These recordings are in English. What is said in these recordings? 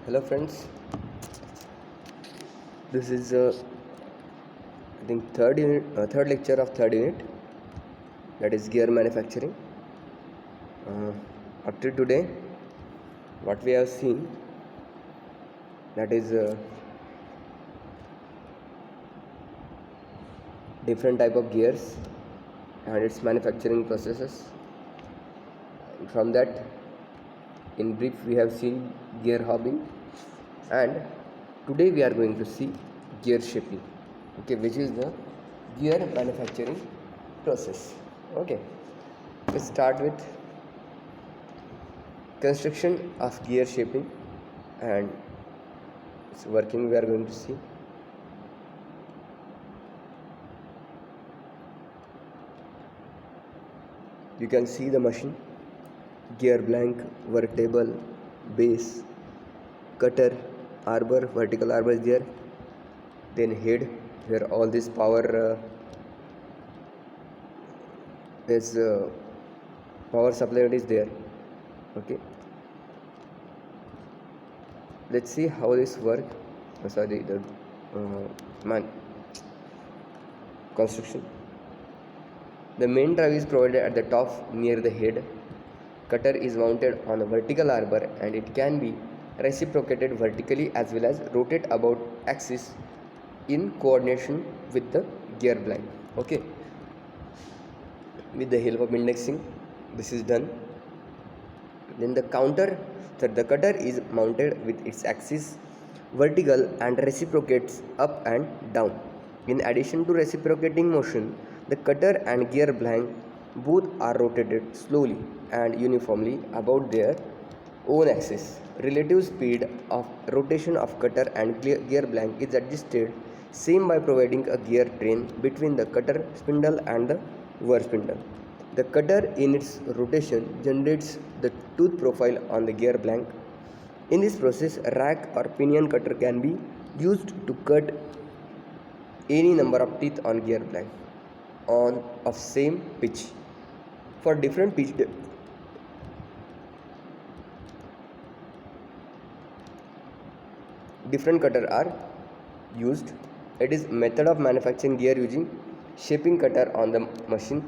Hello friends, this is I think third lecture of third unit, that is gear manufacturing. Up to today, what we have seen, that is different type of gears and its manufacturing processes. From that, in brief, we have seen gear hobbing, and today we are going to see gear shaping, okay, which is the gear manufacturing process. Okay, let's start with construction of gear shaping and its working. We are going to see. You can see the machine: gear blank, vertebral, base, cutter, arbor, vertical arbor is there, then head where all this power is power supply is there. Okay, let's see how this work. Sorry, the man construction. The main drive is provided at the top near the head. Cutter is mounted on a vertical arbor and it can be reciprocated vertically as well as rotate about axis in coordination with the gear blank. Okay, with the help of indexing this is done. Then the cutter is mounted with its axis vertical and reciprocates up and down. In addition to reciprocating motion, the cutter and gear blank both are rotated slowly and uniformly about their own axis. Relative speed of rotation of cutter and gear blank is adjusted same by providing a gear train between the cutter spindle and the whir spindle. The cutter in its rotation generates the tooth profile on the gear blank. In this process, a rack or pinion cutter can be used to cut any number of teeth on gear blank on of same pitch. For different pitch depth, different cutter are used. It is method of manufacturing gear using shaping cutter on the machine.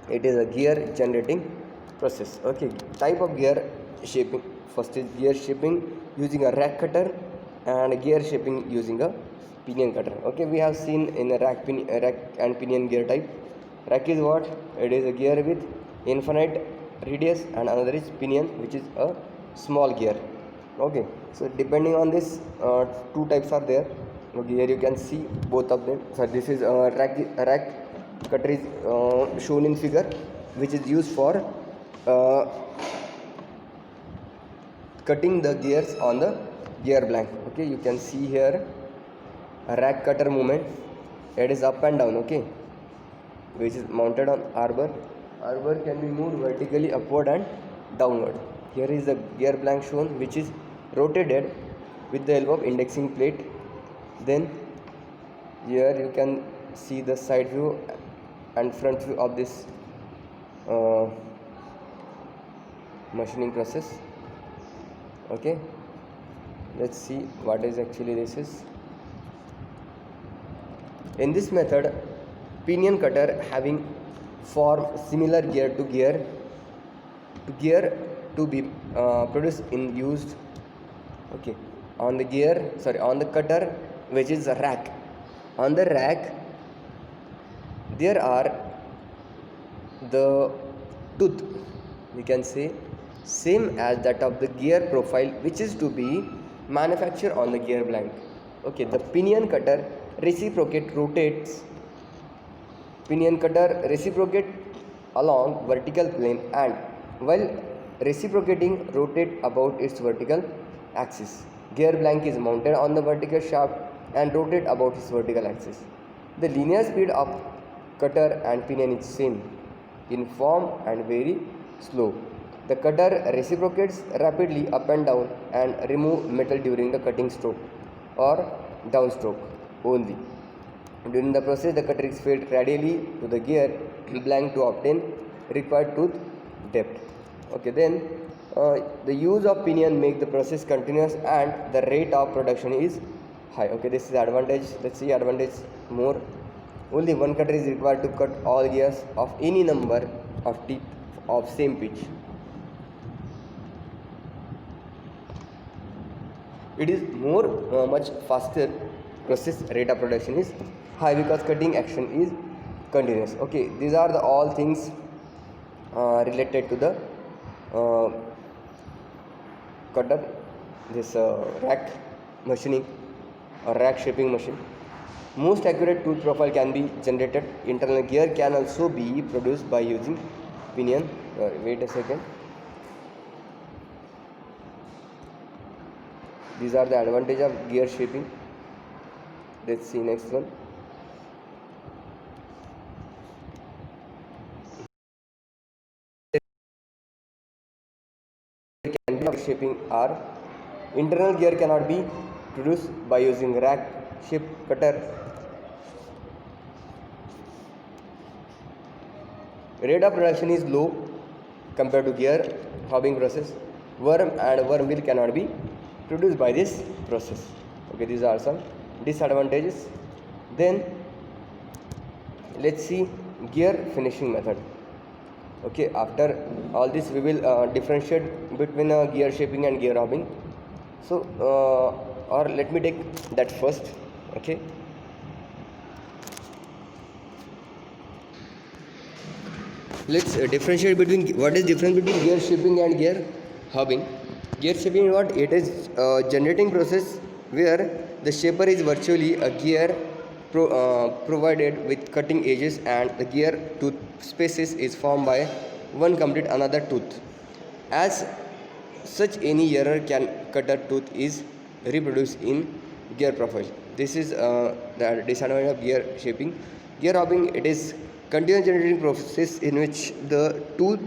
It is a gear generating process. Okay, type of gear shaping. First is gear shaping using a rack cutter and gear shaping using a pinion cutter. Okay, we have seen in a rack and pinion gear type. Rack is what? It is a gear with infinite radius and another is pinion, which is a small gear. Okay, so depending on this, two types are there. Okay, here you can see both of them. So this is a rack cutter is shown in figure, which is used for cutting the gears on the gear blank. Okay, you can see here a rack cutter movement. It is up and down. Okay, which is mounted on arbor. Arbor can be moved vertically upward and downward. Here is the gear blank shown, which is rotated with the help of indexing plate. Then here you can see the side view and front view of this machining process. Okay, let's see what is actually this is. In this method, pinion cutter having form similar gear to be produced in used. Okay, on the cutter, which is a rack. On the rack there are the tooth, we can say, same as that of the gear profile, which is to be manufactured on the gear blank. Okay, the pinion cutter rotates along vertical plane and while reciprocating rotate about its vertical axis. Gear blank is mounted on the vertical shaft and rotate about its vertical axis. The linear speed of cutter and pinion is same in form and very slow. The cutter reciprocates rapidly up and down and remove metal during the cutting stroke or downstroke only. During the process, the cutter is fed radially to the gear blank to obtain required tooth depth. Okay, then the use of pinion make the process continuous and the rate of production is high. Okay, this is advantage. Let's see advantage more. Only one cutter is required to cut all gears of any number of teeth of same pitch. It is more much faster process, rate of production is high because cutting action is continuous. Okay, these are the all things related to the cutter, this rack machining or rack shaping machine. Most accurate tooth profile can be generated. Internal gear can also be produced by using pinion. Wait a second. These are the advantage of gear shaping. Let's see next one. Shaping are internal gear cannot be produced by using rack shape cutter. Rate of production is low compared to gear hobbing process. Worm and worm wheel cannot be produced by this process. Okay, these are some disadvantages. Then let's see gear finishing method. Okay, after all this we will differentiate between gear shaping and gear hobbing. So or let me take that first. Okay, let's differentiate between what is difference between gear shaping and gear hobbing. Gear shaping is what it is generating process where the shaper is virtually a gear provided with cutting edges and the gear tooth spaces is formed by one complete another tooth. As such, any error can cutter tooth is reproduced in gear profile. This is the disadvantage of gear shaping. Gear hopping, it is continuous generating process in which the two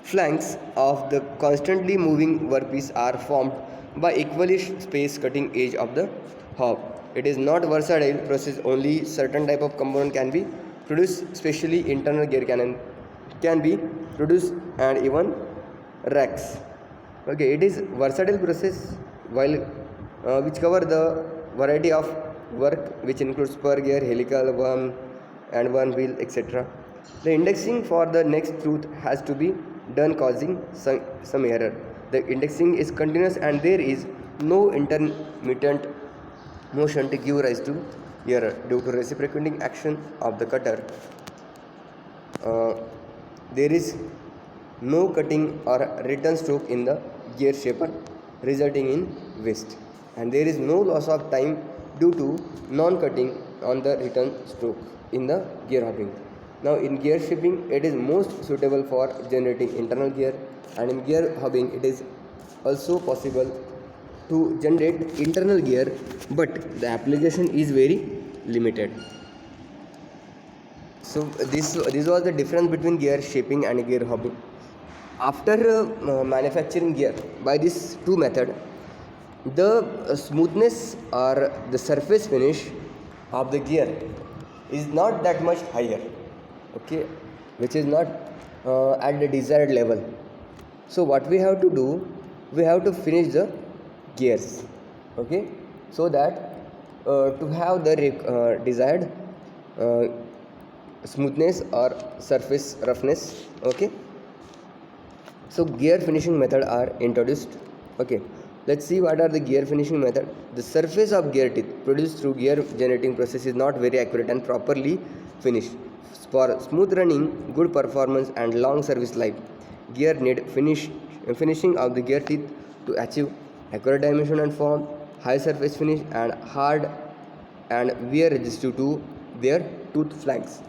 flanks of the constantly moving workpiece are formed by equally spaced cutting edge of the hub. It is not versatile process. Only certain type of component can be produced, especially internal gear can be produced and even racks. Okay, it is versatile process while which cover the variety of work which includes spur gear, helical, worm and worm wheel, etc. The indexing for the next tooth has to be done causing some error. The indexing is continuous and there is no intermittent motion to give rise to error due to reciprocating action of the cutter. There is no cutting or return stroke in the gear shaper resulting in waste, and there is no loss of time due to non-cutting on the return stroke in the gear hopping. Now in gear shaping it is most suitable for generating internal gear, and in gear hopping it is also possible to generate internal gear, but the application is very limited. So this was the difference between gear shaping and gear hopping. After manufacturing gear by these two method, the smoothness or the surface finish of the gear is not that much higher. Okay, which is not at the desired level. So what we have to do, we have to finish the gears. Okay, so that to have the desired smoothness or surface roughness. Okay, so gear finishing method are introduced. Okay, let's see what are the gear finishing method. The surface of gear teeth produced through gear generating process is not very accurate and properly finished. For smooth running, good performance and long service life, gear need finishing of the gear teeth to achieve accurate dimension and form, high surface finish and hard and wear resistive to their tooth flanks.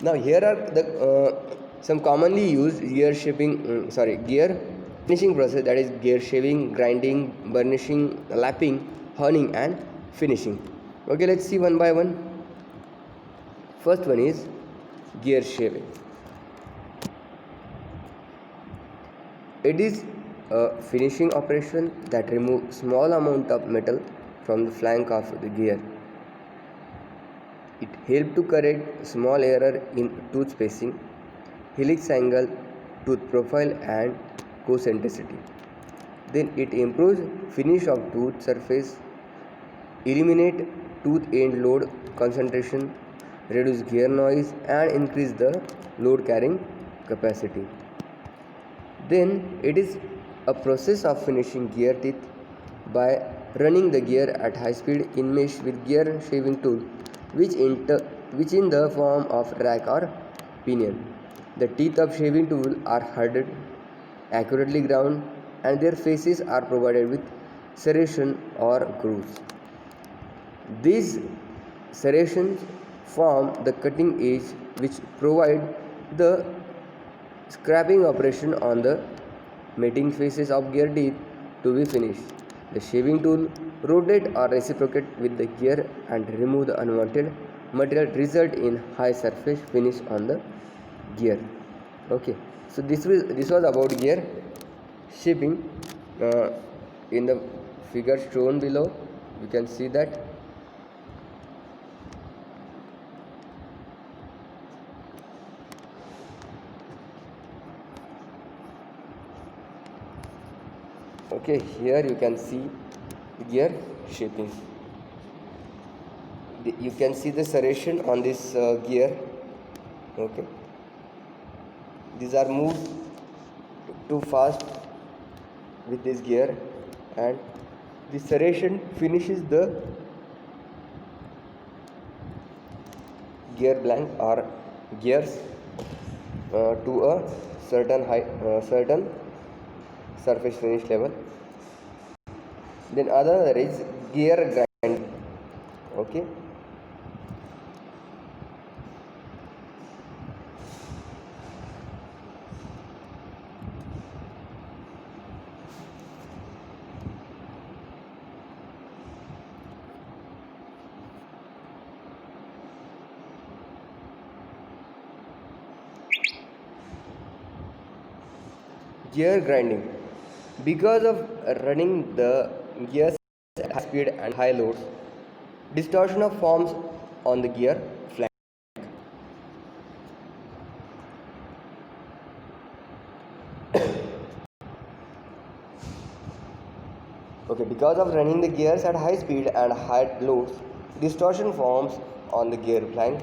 Now here are the some commonly used gear gear finishing process, that is gear shaving, grinding, burnishing, lapping, honing and finishing. Okay, let's see one by one. First one is gear shaving. It is a finishing operation that removes small amount of metal from the flank of the gear. It help to correct small error in tooth spacing, helix angle, tooth profile and concentricity. Then it improves finish of tooth surface, eliminate tooth end load concentration, reduce gear noise and increase the load carrying capacity. Then it is a process of finishing gear teeth by running the gear at high speed in mesh with gear shaving tool which in the form of rack or pinion. The teeth of shaving tool are hardened, accurately ground and their faces are provided with serration or grooves. These serrations form the cutting edge which provide the scraping operation on the mating faces of gear teeth to be finished. The shaving tool rotate or reciprocate with the gear and remove the unwanted material result in high surface finish on the gear. Okay, so this was about gear shaping. In the figure shown below you can see that. Okay, here you can see the gear shaping. You can see the serration on this gear. Okay, these are moved too fast with this gear and the serration finishes the gear blank or gears to a certain height, certain surface finish level. Then other is gear grinding. Okay, gear grinding. Because of running the gears at high speed and high loads, distortion of forms on the gear flank. Okay, because of running the gears at high speed and high loads, distortion forms on the gear flank.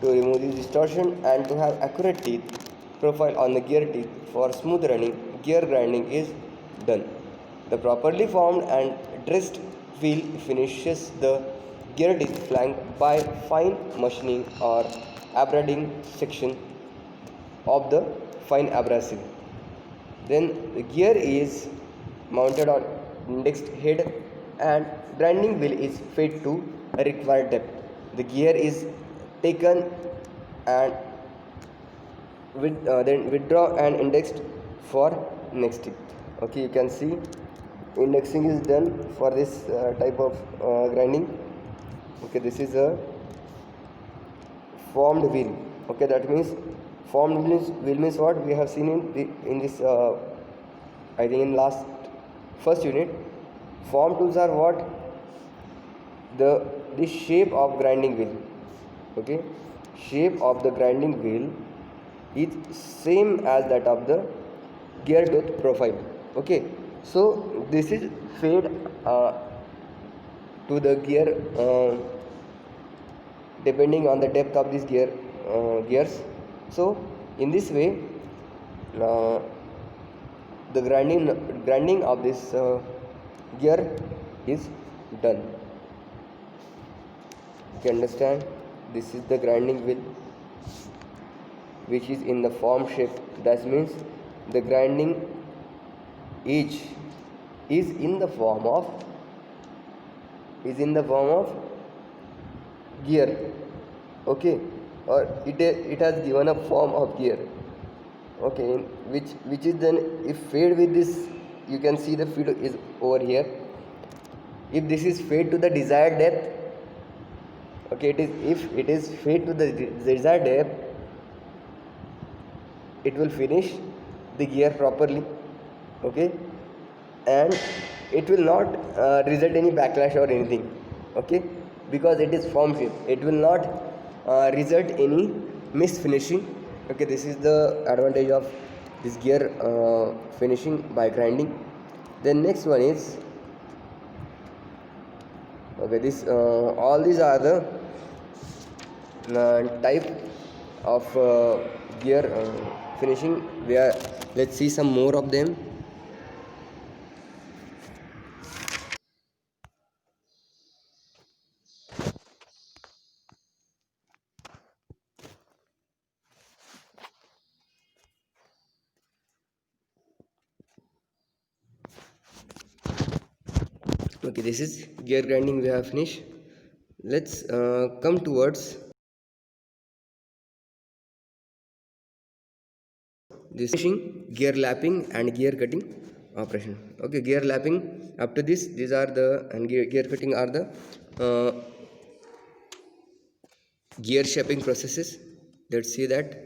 To remove this distortion and to have accurate teeth profile on the gear teeth for smooth running, gear grinding is done. The properly formed and dressed wheel finishes the gear teeth flank by fine machining or abrading section of the fine abrasive. Then the gear is mounted on indexed head and grinding wheel is fed to a required depth. The gear is taken and then withdraw and indexed for next teeth. Okay, you can see indexing is done for this type of grinding. Okay, this is a formed wheel. Okay, that means formed wheel means what we have seen in this I think in last first unit. Formed tools are what the shape of grinding wheel. Okay, shape of the grinding wheel is same as that of the gear tooth profile. Okay, so this is fed to the gear depending on the depth of these gears. So in this way the grinding of this gear is done. You can understand this is the grinding wheel which is in the form shape. That means the grinding edge is in the form of gear. Okay, or it has given a form of gear. Okay, which is then if fed with this, you can see the feed is over here. If this is fed to the desired depth, okay, if it is fed to the desired depth, it will finish the gear properly. Okay, and it will not result any backlash or anything. Okay, because it is form shape, it will not result any misfinishing. Okay, this is the advantage of this gear finishing by grinding. Then next one is, okay, this all these are the type of gear finishing. Let's see some more of them. Okay, this is gear grinding we have finished. Let's come towards this finishing, gear lapping and gear cutting operation. Okay, gear lapping, up to this, these are the, and gear cutting are the gear shaping processes. Let's see that.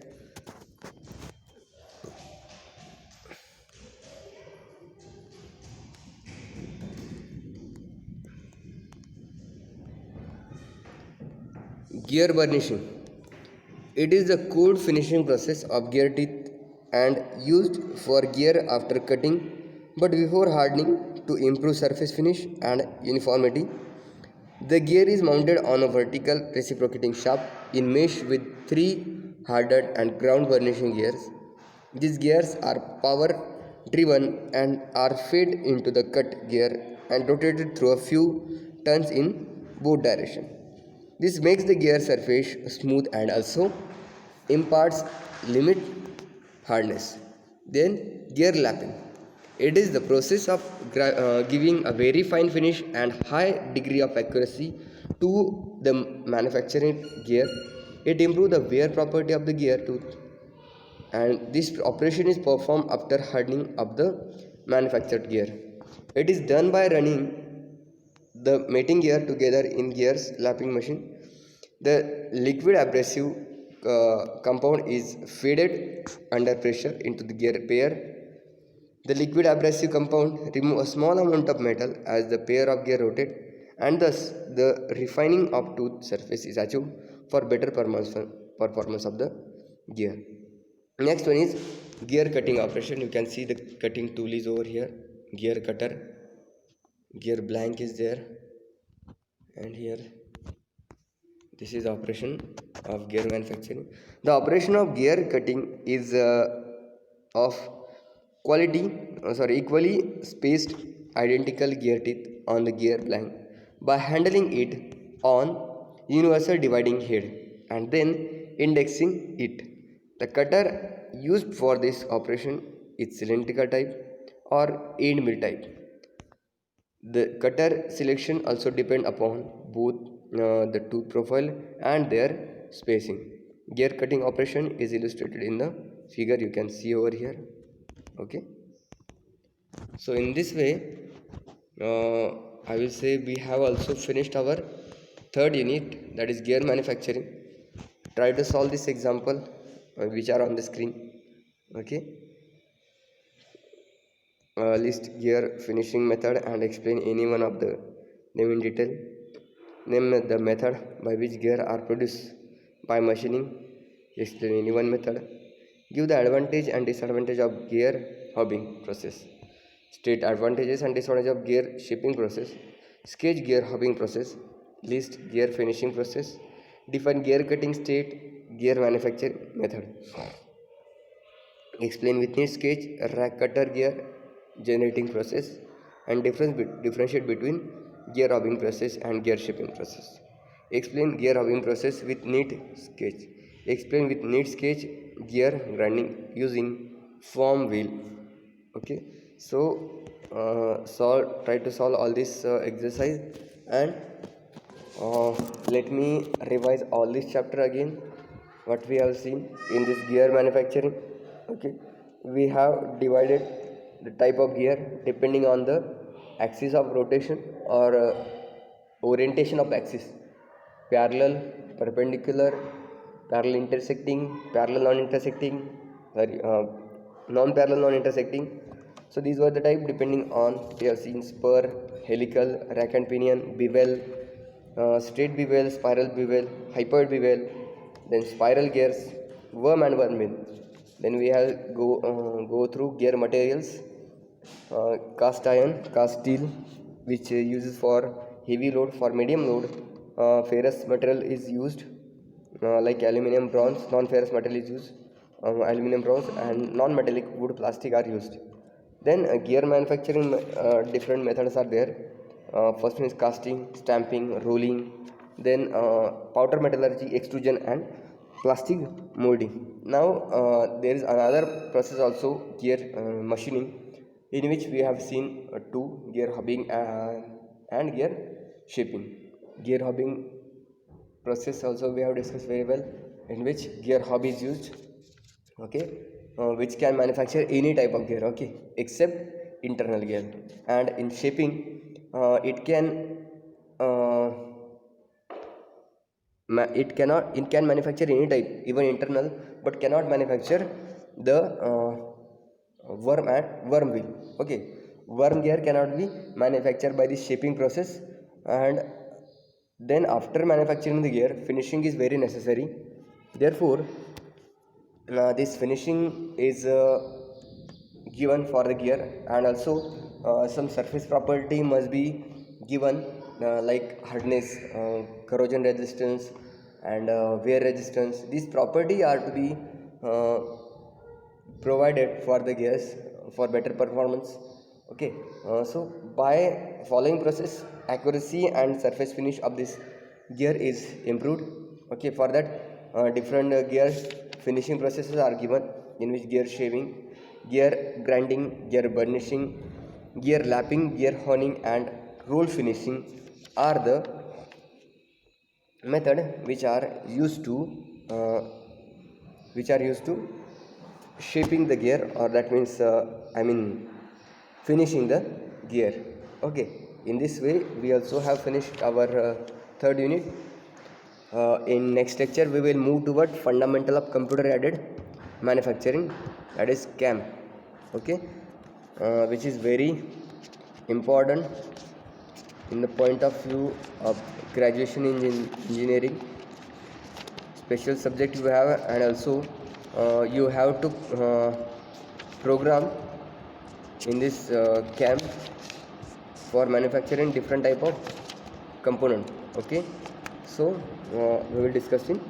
Gear burnishing, it is the cold finishing process of gear teeth and used for gear after cutting but before hardening to improve surface finish and uniformity. The gear is mounted on a vertical reciprocating shaft in mesh with three hardened and ground burnishing gears. These gears are power driven and are fed into the cut gear and rotated through a few turns in both directions. This makes the gear surface smooth and also imparts limit hardness. Then gear lapping. It is the process of giving a very fine finish and high degree of accuracy to the manufacturing gear. It improves the wear property of the gear tooth, and this operation is performed after hardening of the manufactured gear. It is done by running the mating gear together in gears lapping machine. The liquid abrasive compound is fed under pressure into the gear pair. The liquid abrasive compound removes a small amount of metal as the pair of gear rotate, and thus the refining of tooth surface is achieved for better performance of the gear. Next one is gear cutting operation. You can see the cutting tool is over here, gear cutter, gear blank is there, and here this is operation of gear manufacturing. The operation of gear cutting is of equally spaced identical gear teeth on the gear blank by handling it on universal dividing head and then indexing it. The cutter used for this operation is cylindrical type or end mill type. The cutter selection also depend upon both the tooth profile and their spacing. Gear cutting operation is illustrated in the figure you can see over here. Okay. So in this way, I will say we have also finished our third unit, that is gear manufacturing. Try to solve this example which are on the screen. Okay. List gear finishing method and explain any one of the name in detail. Name the method by which gear are produced by machining. Explain any one method. Give the advantage and disadvantage of gear hobbing process. State advantages and disadvantages of gear shaping process. Sketch gear hobbing process. List gear finishing process. Define gear cutting state, gear manufacturing method. Explain with neat sketch rack cutter gear generating process and differentiate between gear hobbing process and gear shaping process. Explain gear hobbing process with neat sketch. Explain with neat sketch gear grinding using form wheel. Okay, so try to solve all this exercise, and let me revise all this chapter again what we have seen in this gear manufacturing. Okay, we have divided the type of gear depending on the axis of rotation or orientation of axis: parallel, perpendicular, parallel intersecting, parallel non intersecting, sorry, non parallel non intersecting. So these were the type depending on, we have seen spur, helical, rack and pinion, bevel, straight bevel, spiral bevel, hypoid bevel, then spiral gears, worm and worm wheel. Then we have go through gear materials, cast iron, cast steel, which uses for heavy load. For medium load, ferrous material is used, like aluminum, bronze. Non-ferrous material is used, aluminum, bronze, and non-metallic wood, plastic are used. Then gear manufacturing, different methods are there. First one is casting, stamping, rolling. Then powder metallurgy, extrusion, and plastic molding. Now there is another process also, gear machining, in which we have seen two: gear hobbing and gear shaping. Gear hobbing process also we have discussed very well, in which gear hob is used, okay, which can manufacture any type of gear, okay, except internal gear. And in shaping, it can uh, it can manufacture any type, even internal, but cannot manufacture the worm wheel, okay. Worm gear cannot be manufactured by the shaping process. And then after manufacturing the gear, finishing is very necessary. Therefore this finishing is given for the gear. And also some surface property must be given, like hardness, corrosion resistance, and wear resistance. These property are to be uh, provided for the gears for better performance, okay. So by following process, accuracy and surface finish of this gear is improved, okay. For that, different gears finishing processes are given, in which gear shaving, gear grinding, gear burnishing, gear lapping, gear honing, and roll finishing are the method which are used to uh, shaping the gear, or that means finishing the gear, okay. In this way we also have finished our third unit. In next lecture we will move toward fundamental of computer aided manufacturing, that is CAM, okay, which is very important in the point of view of graduation in engineering. Special subject you have, and also you have to program in this CAM for manufacturing different type of component, okay. So we will discuss in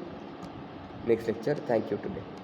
next lecture. Thank you today.